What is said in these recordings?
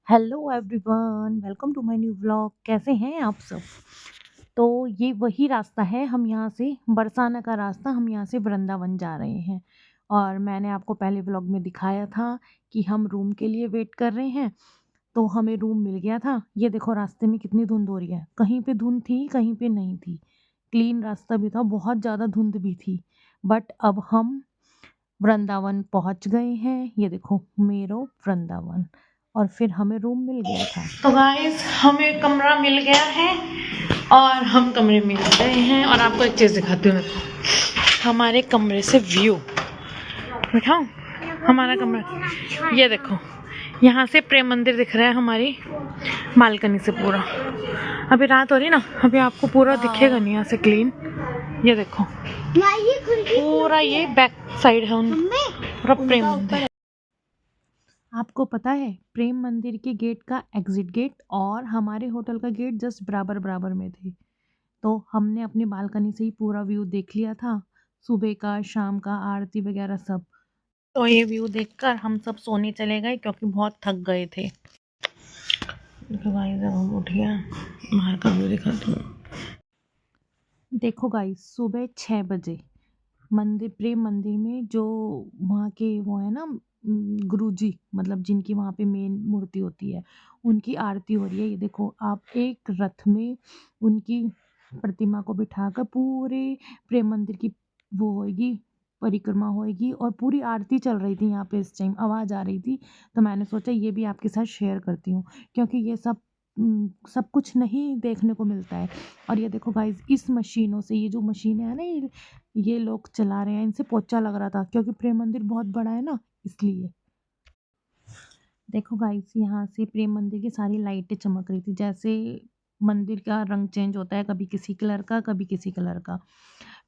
Hello everyone, welcome to my new vlog. कैसे हैं आप सब? तो ये वही रास्ता है, हम यहाँ से बरसाना का रास्ता, हम यहाँ से वृंदावन जा रहे हैं। और मैंने आपको पहले व्लॉग में दिखाया था कि हम रूम के लिए वेट कर रहे हैं। तो हमें रूम मिल गया था। ये देखो रास्ते में कितनी धुंध हो रही है, कहीं पे धुंध थी कहीं पे नहीं थी। क्लीन रास्ता भी था, बहुत ज़्यादा धुंध भी थी। बट अब हम वृंदावन पहुंच गए हैं। ये देखो मेरो वृंदावन। और फिर हमें रूम मिल गया था। तो गाइस हमें कमरा मिल गया है और हम कमरे में आ गए हैं। और आपको एक चीज़ दिखाती हूँ, देखो हमारे कमरे से व्यू। दिखाऊं हमारा कमरा? ये देखो, यहाँ से प्रेम मंदिर दिख रहा है हमारी बालकनी से पूरा। अभी रात हो रही ना, अभी आपको पूरा दिखेगा नहीं यहाँ से क्लीन। ये देखो पूरा ये बैक साइड है पूरा प्रेम मंदिर। आपको पता है प्रेम मंदिर के गेट का एग्जिट गेट और हमारे होटल का गेट जस्ट बराबर बराबर में थे। तो हमने अपनी बालकनी से ही पूरा व्यू देख लिया था, सुबह का, शाम का, आरती वगैरह सब। तो ये व्यू देखकर हम सब सोने चले गए क्योंकि बहुत थक गए थे। देखो गाइस, जब हम उठ गए, बाहर का व्यू दिखाती हूँ। देखो गाइस, सुबह 6 बजे मंदिर, प्रेम मंदिर में जो वहाँ के वो है ना गुरुजी, मतलब जिनकी वहाँ पे मेन मूर्ति होती है, उनकी आरती हो रही है। ये देखो आप, एक रथ में उनकी प्रतिमा को बिठाकर पूरे प्रेम मंदिर की वो होएगी, परिक्रमा होएगी और पूरी आरती चल रही थी यहाँ पे। इस टाइम आवाज़ आ रही थी, तो मैंने सोचा ये भी आपके साथ शेयर करती हूँ क्योंकि ये सब कुछ नहीं देखने को मिलता है। और ये देखो गाइज, इस मशीनों से, ये जो मशीन है ना, ये लोग चला रहे हैं, इनसे पोचा लग रहा था क्योंकि प्रेम मंदिर बहुत बड़ा है ना, इसलिए। देखो गाइस, यहाँ से प्रेम मंदिर की सारी लाइटें चमक रही थी, जैसे मंदिर का रंग चेंज होता है, कभी किसी कलर का कभी किसी कलर का।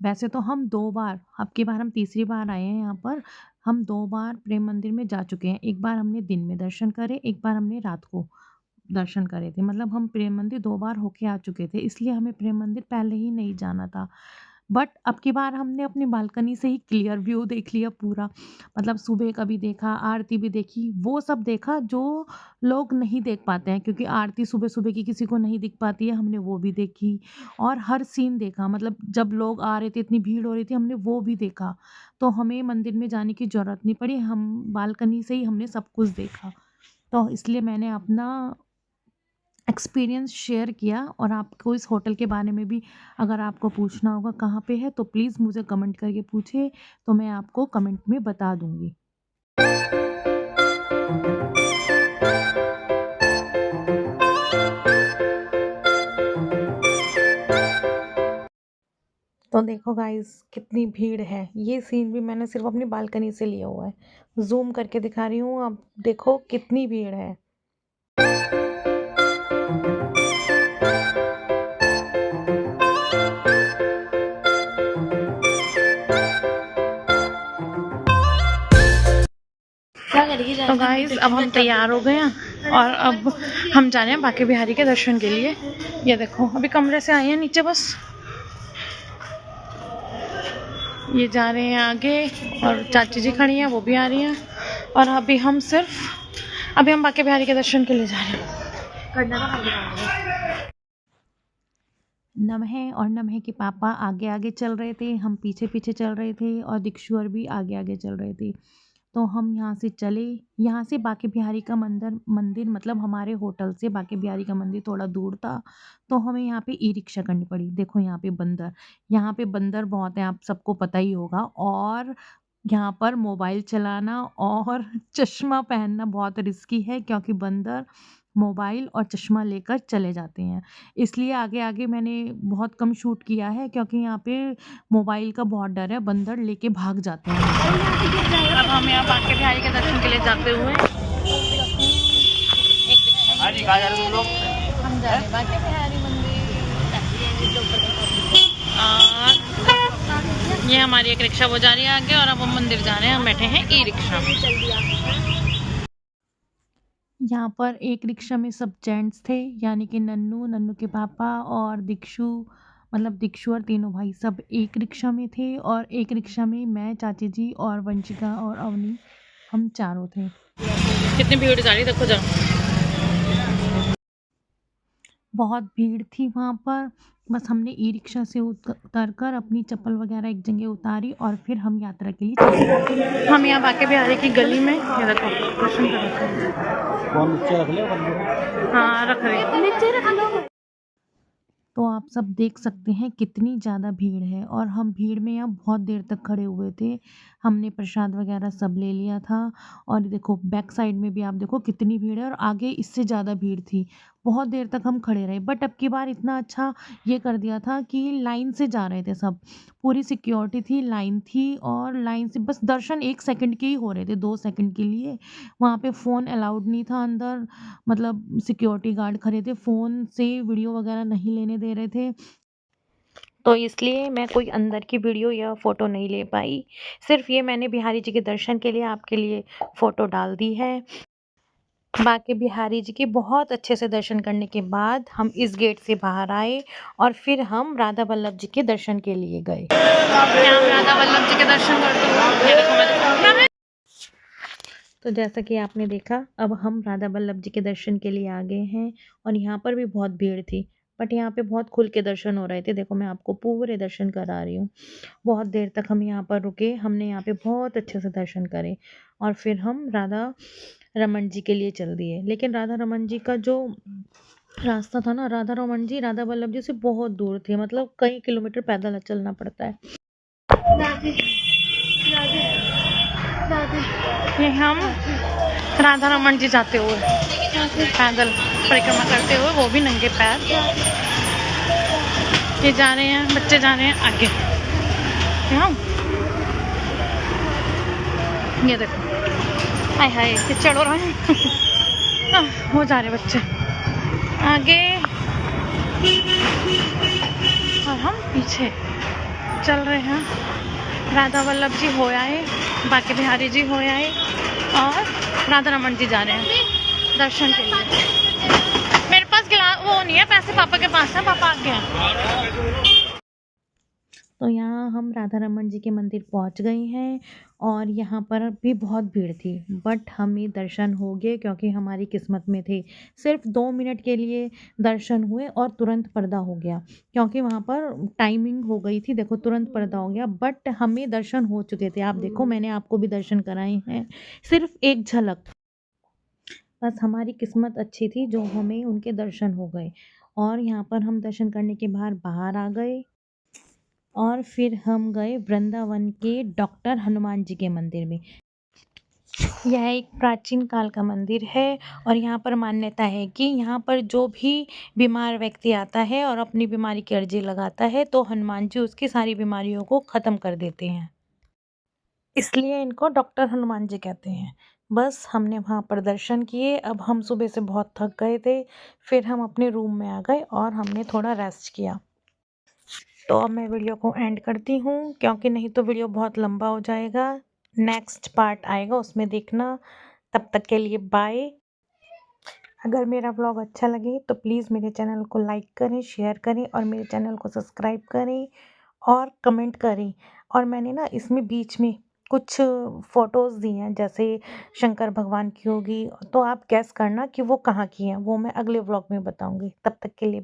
वैसे तो हम 2 बार, अब की बार हम तीसरी बार आए हैं यहाँ पर। हम 2 बार प्रेम मंदिर में जा चुके हैं। एक बार हमने दिन में दर्शन करे, एक बार हमने रात को दर्शन करे थे। मतलब हम प्रेम मंदिर 2 बार होके आ चुके थे, इसलिए हमें प्रेम मंदिर पहले ही नहीं जाना था। बट अब की बार हमने अपनी बालकनी से ही क्लियर व्यू देख लिया पूरा। मतलब सुबह का भी देखा, आरती भी देखी, वो सब देखा जो लोग नहीं देख पाते हैं, क्योंकि आरती सुबह सुबह की किसी को नहीं दिख पाती है, हमने वो भी देखी। और हर सीन देखा, मतलब जब लोग आ रहे थे, इतनी भीड़ हो रही थी, हमने वो भी देखा। तो हमें मंदिर में जाने की ज़रूरत नहीं पड़ी, हम बालकनी से ही हमने सब कुछ देखा। तो इसलिए मैंने अपना एक्सपीरियंस शेयर किया। और आपको इस होटल के बारे में भी अगर आपको पूछना होगा कहाँ पे है, तो प्लीज़ मुझे कमेंट करके पूछिए, तो मैं आपको कमेंट में बता दूँगी। तो देखो गाइस, कितनी भीड़ है। ये सीन भी मैंने सिर्फ अपनी बालकनी से लिया हुआ है, ज़ूम करके दिखा रही हूँ। अब देखो कितनी भीड़ है। तो गाइस, अब हम तैयार हो गए हैं और अब हम जा रहे हैं बांके बिहारी के दर्शन के लिए। ये देखो, अभी कमरे से आए हैं नीचे, बस ये जा रहे हैं आगे और चाची जी खड़ी हैं, वो भी आ रही हैं। और अभी हम बांके बिहारी के दर्शन के लिए जा रहे हैं। नम्हे और नम्हे के पापा आगे आगे चल रहे थे, हम पीछे पीछे चल रहे थे और दिक्षुअर भी आगे आगे चल रहे थे। तो हम यहाँ से चले। यहाँ से बांके बिहारी का मंदिर मतलब हमारे होटल से बांके बिहारी का मंदिर थोड़ा दूर था, तो हमें यहाँ पे ई रिक्शा करनी पड़ी। देखो यहाँ पे बंदर बहुत हैं, आप सबको पता ही होगा। और यहाँ पर मोबाइल चलाना और चश्मा पहनना बहुत रिस्की है, क्योंकि बंदर मोबाइल और चश्मा लेकर चले जाते हैं। इसलिए आगे आगे मैंने बहुत कम शूट किया है, क्योंकि यहाँ पे मोबाइल का बहुत डर है, बंदर लेके भाग जाते हैं। अब हम यहाँ बांके बिहारी के दर्शन के लिए जाते हुए हम जा रहे हैं बांके बिहारी मंदिर। और ये हमारी एक रिक्शा वो जा रही है आगे, और अब हम मंदिर जा रहे हैं। हम बैठे हैं ई रिक्शा। यहाँ पर एक रिक्शा में सब जेंट्स थे, यानी कि नन्नू के पापा और दिक्षु, मतलब दिक्षु और तीनों भाई सब एक रिक्शा में थे। और एक रिक्शा में मैं, चाची जी और वंशिका और अवनी, हम चारों थे। कितनी भीड़ जा रही, देखो जरा। बहुत भीड़ थी वहाँ पर। बस हमने ई-रिक्शा से उतर कर अपनी चप्पल वगैरह एक जगह उतारी और फिर हम यात्रा के लिए चले गए। हम यहाँ बांके बिहारी की गली में, ये देखो दर्शन कर रहे थे। फोन नीचे रख लिया। हाँ रख रहे, नीचे रख लो। तो आप सब देख सकते हैं कितनी ज़्यादा भीड़ है और हम भीड़ में यहाँ बहुत देर तक खड़े हुए थे। हमने प्रसाद वगैरह सब ले लिया था और देखो बैक साइड में भी आप देखो कितनी भीड़ है और आगे इससे ज़्यादा भीड़ थी। बहुत देर तक हम खड़े रहे, बट अब की बार इतना अच्छा ये कर दिया था कि लाइन से जा रहे थे सब। पूरी सिक्योरिटी थी, लाइन थी और लाइन से बस दर्शन 1 सेकंड के ही हो रहे थे, 2 सेकंड के लिए। वहाँ पे फ़ोन अलाउड नहीं था अंदर, मतलब सिक्योरिटी गार्ड खड़े थे, फ़ोन से वीडियो वगैरह नहीं लेने दे रहे थे। तो इसलिए मैं कोई अंदर की वीडियो या फ़ोटो नहीं ले पाई। सिर्फ़ ये मैंने बिहारी जी के दर्शन के लिए आपके लिए फ़ोटो डाल दी है। बांके बिहारी जी के बहुत अच्छे से दर्शन करने के बाद हम इस गेट से बाहर आए और फिर हम राधा वल्लभ जी के दर्शन के लिए गए। यहाँ हम राधा वल्लभ जी के दर्शन करते हुए, तो जैसा कि आपने देखा, अब हम राधा वल्लभ जी के दर्शन के लिए आ गए हैं और यहाँ पर भी बहुत भीड़ थी, बट यहाँ पे बहुत खुल के दर्शन हो रहे थे। देखो मैं आपको पूरे दर्शन करा रही हूँ। बहुत देर तक हम यहाँ पर रुके, हमने यहाँ पे बहुत अच्छे से दर्शन करे और फिर हम राधा रमन जी के लिए चल दिए। लेकिन राधा रमन जी का जो रास्ता था ना, राधा रमन जी राधा वल्लभ जी से बहुत दूर थे, मतलब कई किलोमीटर पैदल चलना पड़ता है। राधे राधे राधे, ये हम राधा रमन जी जाते हुए पैदल परिक्रमा करते हुए, वो भी नंगे पैर। ये जा रहे हैं, बच्चे जा रहे हैं आगे। हाँ ये देखो, हाय हाय ये चढ़ रहे हैं। वो जा रहे बच्चे आगे और हम पीछे चल रहे हैं। राधा वल्लभ जी हो आए, बांके बिहारी जी हो आए और राधा रमन जी जा रहे हैं दर्शन के लिए। मेरे पास गिलास वो नहीं है, पैसे पापा के पास है, पापा आगे हैं। तो यहाँ हम राधा रमन जी के मंदिर पहुँच गए हैं और यहाँ पर भी बहुत भीड़ थी, बट हमें दर्शन हो गए क्योंकि हमारी किस्मत में थे। सिर्फ 2 मिनट के लिए दर्शन हुए और तुरंत पर्दा हो गया, क्योंकि वहाँ पर टाइमिंग हो गई थी। देखो तुरंत पर्दा हो गया, बट हमें दर्शन हो चुके थे। आप देखो मैंने आपको भी दर्शन कराए हैं, सिर्फ एक झलक। बस हमारी किस्मत अच्छी थी जो हमें उनके दर्शन हो गए और यहाँ पर हम दर्शन करने के बाद बाहर आ गए और फिर हम गए वृंदावन के डॉक्टर हनुमान जी के मंदिर में। यह एक प्राचीन काल का मंदिर है और यहाँ पर मान्यता है कि यहाँ पर जो भी बीमार व्यक्ति आता है और अपनी बीमारी की अर्जी लगाता है तो हनुमान जी उसकी सारी बीमारियों को ख़त्म कर देते हैं, इसलिए इनको डॉक्टर हनुमान जी कहते हैं। बस हमने वहाँ पर दर्शन किए। अब हम सुबह से बहुत थक गए थे, फिर हम अपने रूम में आ गए और हमने थोड़ा रेस्ट किया। तो अब मैं वीडियो को एंड करती हूँ क्योंकि नहीं तो वीडियो बहुत लंबा हो जाएगा। नेक्स्ट पार्ट आएगा, उसमें देखना। तब तक के लिए बाय। अगर मेरा व्लॉग अच्छा लगे तो प्लीज़ मेरे चैनल को लाइक करें, शेयर करें और मेरे चैनल को सब्सक्राइब करें और कमेंट करें। और मैंने ना इसमें बीच में कुछ फ़ोटोज़ दी हैं, जैसे शंकर भगवान की होगी, तो आप गेस करना कि वो कहाँ की हैं। वो मैं अगले व्लॉग में बताऊँगी। तब तक के लिए